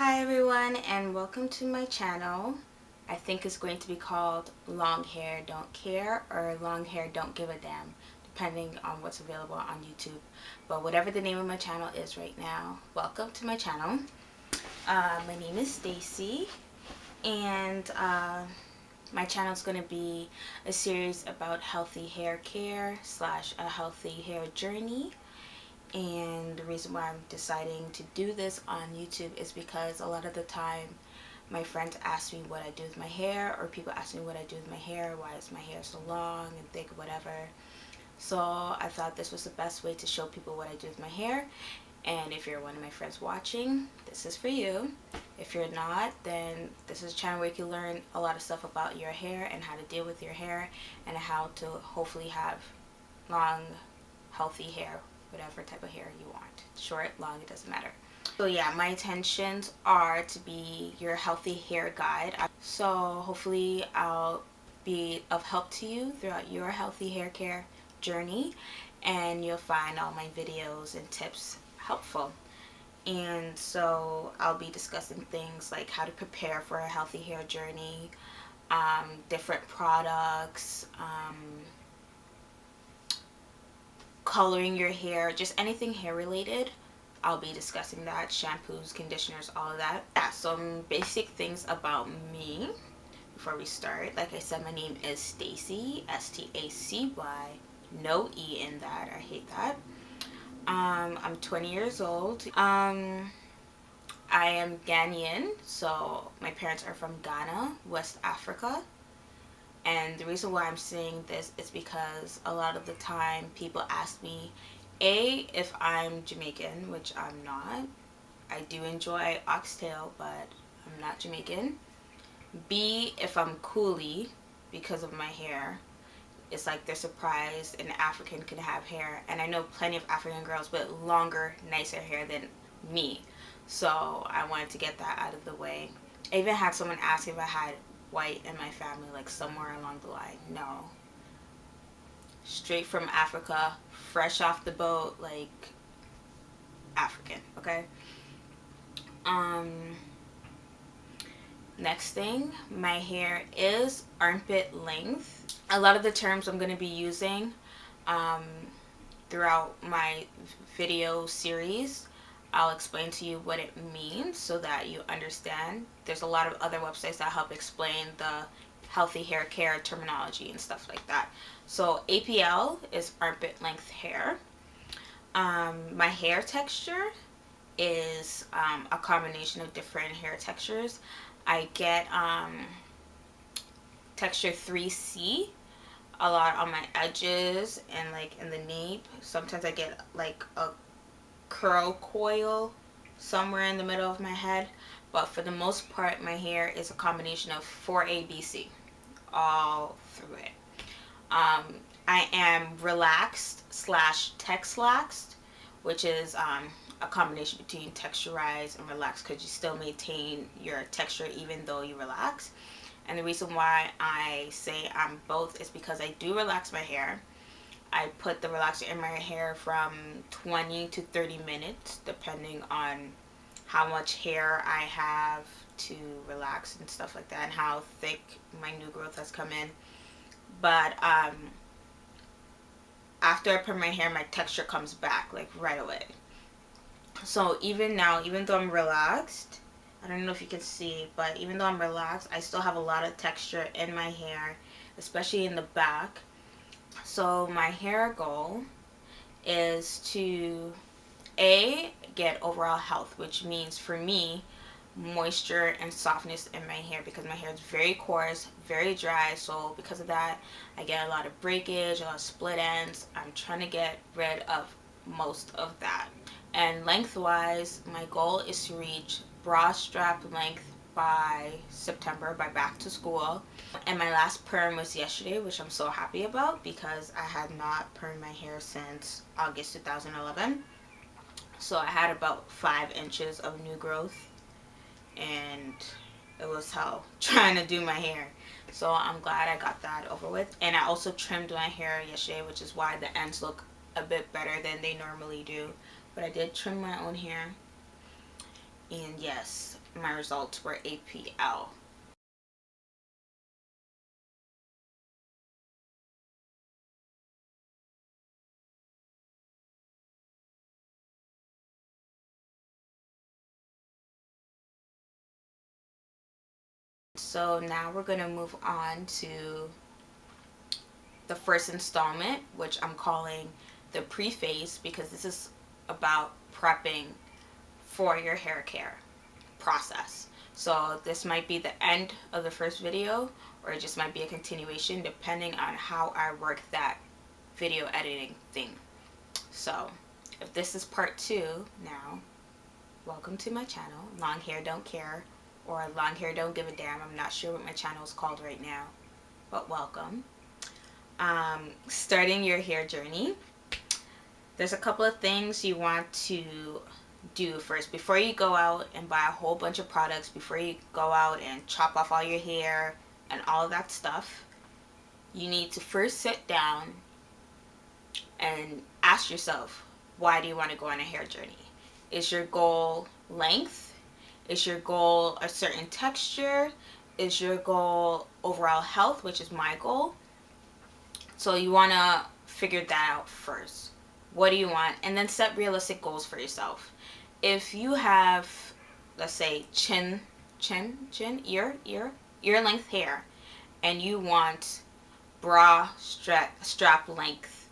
Hi everyone, and welcome to my channel. I think it's going to be called Long Hair Don't Care or Long Hair Don't Give a Damn, depending on what's available on YouTube. But whatever the name of my channel is right now, welcome to my channel. My name is Stacy, and my channel is going to be a series about healthy hair care / a healthy hair journey. And the reason why I'm deciding to do this on YouTube is because a lot of the time my friends ask me what I do with my hair, or people ask me what I do with my hair, why is my hair so long and thick, whatever. So I thought this was the best way to show people what I do with my hair. And if you're one of my friends watching, this is for you. If you're not, then this is a channel where you can learn a lot of stuff about your hair and how to deal with your hair and how to hopefully have long, healthy hair, whatever type of hair you want. Short, long, it doesn't matter. So yeah, my intentions are to be your healthy hair guide. So hopefully I'll be of help to you throughout your healthy hair care journey, and you'll find all my videos and tips helpful. And so I'll be discussing things like how to prepare for a healthy hair journey, different products, coloring your hair, just anything hair related. I'll be discussing that. Shampoos, conditioners, all of that. Yeah, some basic things about me before we start. Like I said, my name is Stacy, S-T-A-C-Y, no E in that. I hate that. I'm 20 years old. I am Ghanaian, so my parents are from Ghana, West Africa. And the reason why I'm saying this is because a lot of the time people ask me, A, if I'm Jamaican, which I'm not. I do enjoy oxtail, but I'm not Jamaican. B, if I'm coolie because of my hair. It's like they're surprised an African can have hair. And I know plenty of African girls with longer, nicer hair than me. So I wanted to get that out of the way. I even had someone ask if I had white in my family, like somewhere along the line. No. Straight from Africa, fresh off the boat, like African, okay? Next thing, my hair is armpit length. A lot of the terms I'm going to be using throughout my video series, I'll explain to you what it means so that you understand. There's a lot of other websites that help explain the healthy hair care terminology and stuff like that. So APL is armpit length hair. My hair texture is a combination of different hair textures. I get texture 3C a lot on my edges and like in the nape. Sometimes I get like a curl coil somewhere in the middle of my head, but for the most part my hair is a combination of 4ABC all through it. I am relaxed / texlaxed, which is a combination between texturized and relaxed, because you still maintain your texture even though you relax. And the reason why I say I'm both is because I do relax my hair. I put the relaxer in my hair from 20 to 30 minutes, depending on how much hair I have to relax and stuff like that, and how thick my new growth has come in. But after I put my hair, my texture comes back like right away. So even now, even though I'm relaxed, I don't know if you can see, but even though I'm relaxed, I still have a lot of texture in my hair, especially in the back. So my hair goal is to get overall health, which means for me moisture and softness in my hair, because my hair is very coarse, very dry. So because of that, I get a lot of breakage, a lot of split ends. I'm trying to get rid of most of that. And lengthwise, my goal is to reach bra strap length by September, by back to school. And my last perm was yesterday, which I'm so happy about, because I had not permed my hair since August 2011. So I had about 5 inches of new growth, and it was hell trying to do my hair. So I'm glad I got that over with. And I also trimmed my hair yesterday, which is why the ends look a bit better than they normally do. But I did trim my own hair. And yes, my results were APL. So now we're going to move on to the first installment, which I'm calling the Preface, because this is about prepping for your hair care process. So this might be the end of the first video, or it just might be a continuation depending on how I work that video editing thing. So if this is part 2 now, welcome to my channel, Long Hair Don't Care, or Long Hair Don't Give a Damn. I'm not sure what my channel is called right now, but welcome. Starting your hair journey, there's a couple of things you want to do first before you go out and buy a whole bunch of products, before you go out and chop off all your hair and all of that stuff. You need to first sit down and ask yourself, why do you want to go on a hair journey? Is your goal length? Is your goal a certain texture? Is your goal overall health, which is my goal? So you want to figure that out first. What do you want? And then set realistic goals for yourself. If you have, let's say, ear length hair, and you want bra strap length,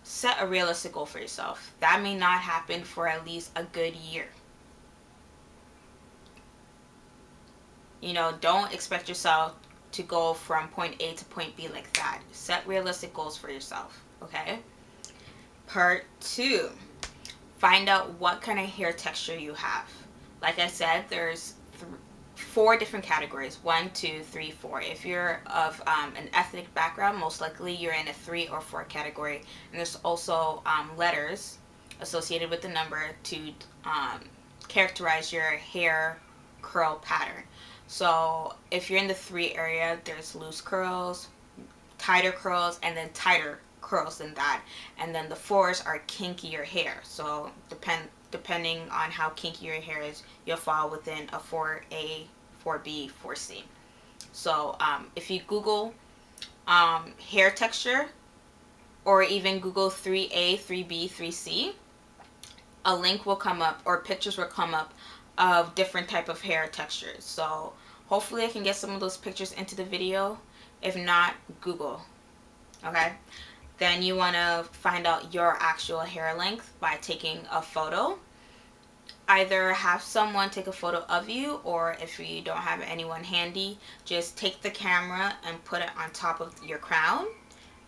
set a realistic goal for yourself. That may not happen for at least a good year. You know, don't expect yourself to go from point A to point B like that. Set realistic goals for yourself, okay? Part 2, find out what kind of hair texture you have. Like I said, there's 4 different categories. 1, 2, 3, 4. If you're of an ethnic background, most likely you're in a 3 or 4 category. And there's also letters associated with the number to characterize your hair curl pattern. So if you're in the 3 area, there's loose curls, tighter curls, and then tighter curls than that. And then the 4s are kinkier hair. So depending on how kinky your hair is, you'll fall within a 4A, 4B, 4C. So if you Google hair texture, or even Google 3A, 3B, 3C, a link will come up, or pictures will come up of different type of hair textures. So hopefully I can get some of those pictures into the video. If not, Google. Okay? Then you want to find out your actual hair length by taking a photo. Either have someone take a photo of you, or if you don't have anyone handy, just take the camera and put it on top of your crown,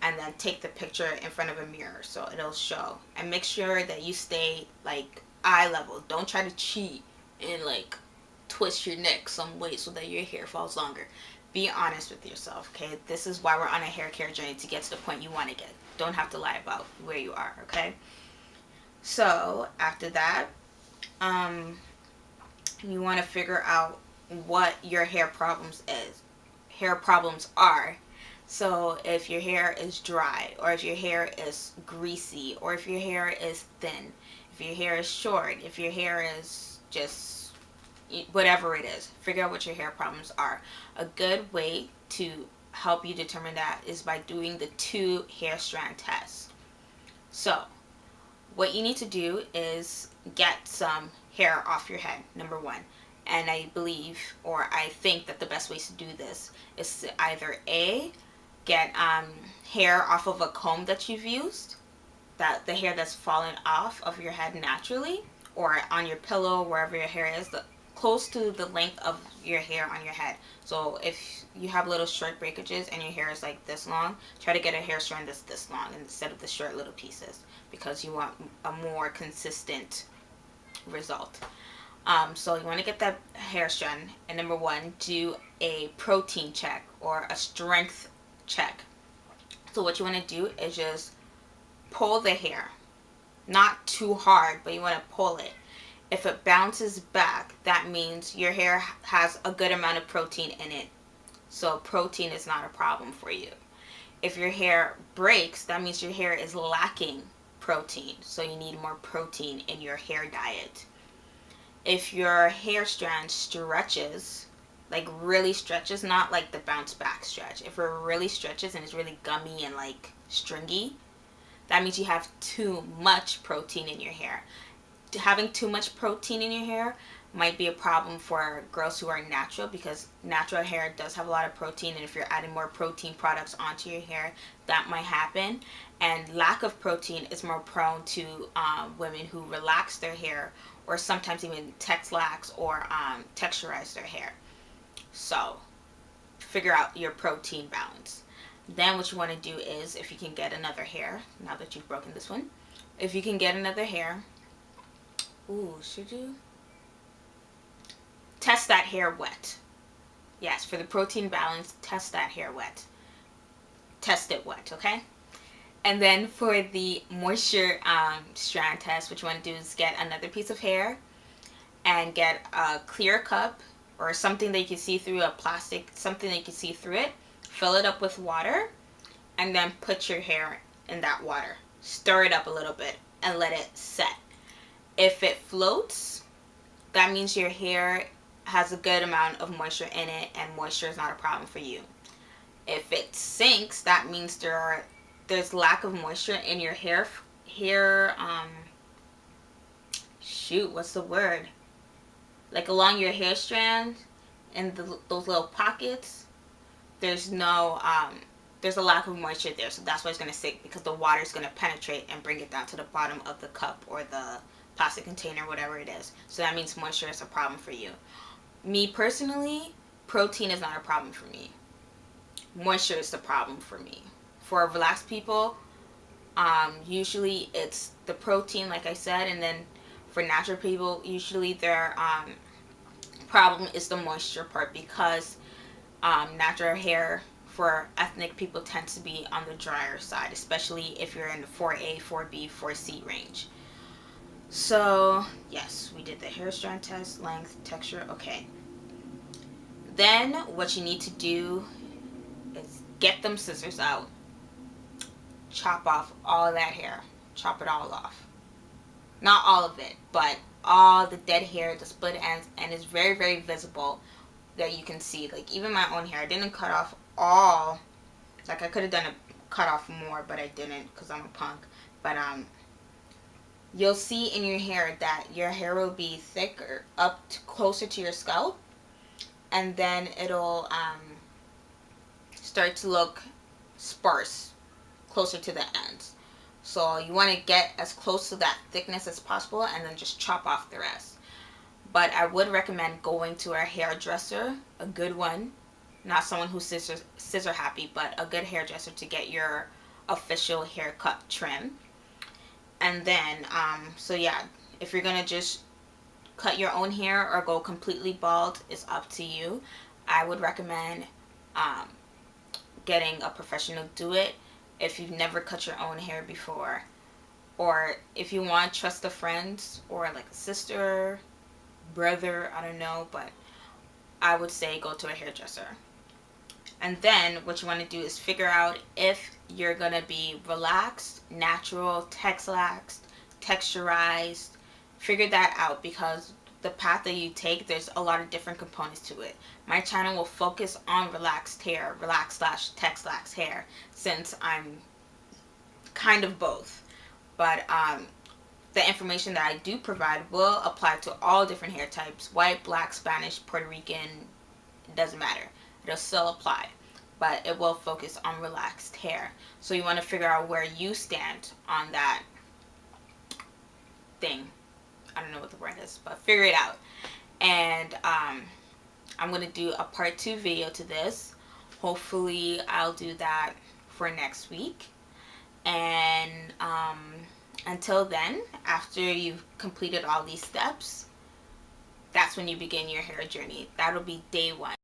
and then take the picture in front of a mirror so it'll show. And make sure that you stay like eye level. Don't try to cheat and like twist your neck some way so that your hair falls longer. Be honest with yourself, okay? This is why we're on a hair care journey, to get to the point you want to get. Don't have to lie about where you are, okay? So after that, you want to figure out what your hair problems are. So if your hair is dry, or if your hair is greasy, or if your hair is thin, if your hair is short, if your hair is just whatever it is, figure out what your hair problems are. A good way to help you determine that is by doing the 2 hair strand test. So what you need to do is get some hair off your head, number 1. And I believe, or I think that the best ways to do this is to either A, get hair off of a comb that you've used, that the hair that's fallen off of your head naturally, or on your pillow, wherever your hair is, close to the length of your hair on your head. So if you have little short breakages and your hair is like this long, try to get a hair strand that's this long instead of the short little pieces, because you want a more consistent result. So you want to get that hair strand, and number 1, do a protein check or a strength check. So what you want to do is just pull the hair, not too hard, but you want to pull it. If it bounces back, that means your hair has a good amount of protein in it. So protein is not a problem for you. If your hair breaks, that means your hair is lacking protein. So you need more protein in your hair diet. if your hair strand stretches, like really stretches, not like the bounce back stretch, if it really stretches and is really gummy and like stringy, that means you have too much protein in your hair. Having too much protein in your hair might be a problem for girls who are natural, because natural hair does have a lot of protein, and if you're adding more protein products onto your hair, that might happen. And lack of protein is more prone to women who relax their hair, or sometimes even texlax or texturize their hair. So figure out your protein balance. Then what you want to do is, if you can get another hair, now that you've broken this one, if you can get another hair, should you? Test that hair wet. Yes, for the protein balance, test that hair wet. Test it wet, okay? And then for the moisture strand test, what you want to do is get another piece of hair and get a clear cup or something that you can see through, a plastic, something that you can see through it. Fill it up with water and then put your hair in that water. Stir it up a little bit and let it set. If it floats, that means your hair has a good amount of moisture in it and moisture is not a problem for you. If it sinks, that means there's lack of moisture in your hair, what's the word? Like along your hair strand and those little pockets, there's a lack of moisture there, so that's why it's going to sink, because the water is going to penetrate and bring it down to the bottom of the cup or the plastic container, whatever it is. So that means moisture is a problem for you. Me personally, protein is not a problem for me. Moisture is the problem for me. For relaxed people, usually it's the protein, like I said, and then for natural people, usually their problem is the moisture part, because natural hair for ethnic people tends to be on the drier side, especially if you're in the 4A, 4B, 4C range. So yes, we did the hair strand test, length, texture, okay. Then what you need to do is get them scissors out, chop off all of that hair, chop it all off. Not all of it, but all the dead hair, the split ends, and it's very, very visible that you can see. Like even my own hair, I didn't cut off all. Like I could have done a cut off more, but I didn't because I'm a punk. But you'll see in your hair that your hair will be thicker up to closer to your scalp, and then it'll start to look sparse closer to the ends. So you want to get as close to that thickness as possible and then just chop off the rest. But I would recommend going to a hairdresser, a good one, not someone who's scissor happy, but a good hairdresser to get your official haircut trim. And then, so yeah, if you're going to just cut your own hair or go completely bald, it's up to you. I would recommend getting a professional to do it if you've never cut your own hair before. Or if you want, trust a friend or like a sister, brother, I don't know, but I would say go to a hairdresser. And then what you want to do is figure out if you're going to be relaxed, natural, texlaxed, texturized. Figure that out, because the path that you take, there's a lot of different components to it. My channel will focus on relaxed hair, relaxed/texlaxed hair, since I'm kind of both. But the information that I do provide will apply to all different hair types: white, black, Spanish, Puerto Rican, it doesn't matter. It'll still apply, but it will focus on relaxed hair. So you want to figure out where you stand on that thing. I don't know what the word is, but figure it out. And I'm going to do a part 2 video to this. Hopefully I'll do that for next week. And until then, after you've completed all these steps, that's when you begin your hair journey. That'll be day 1.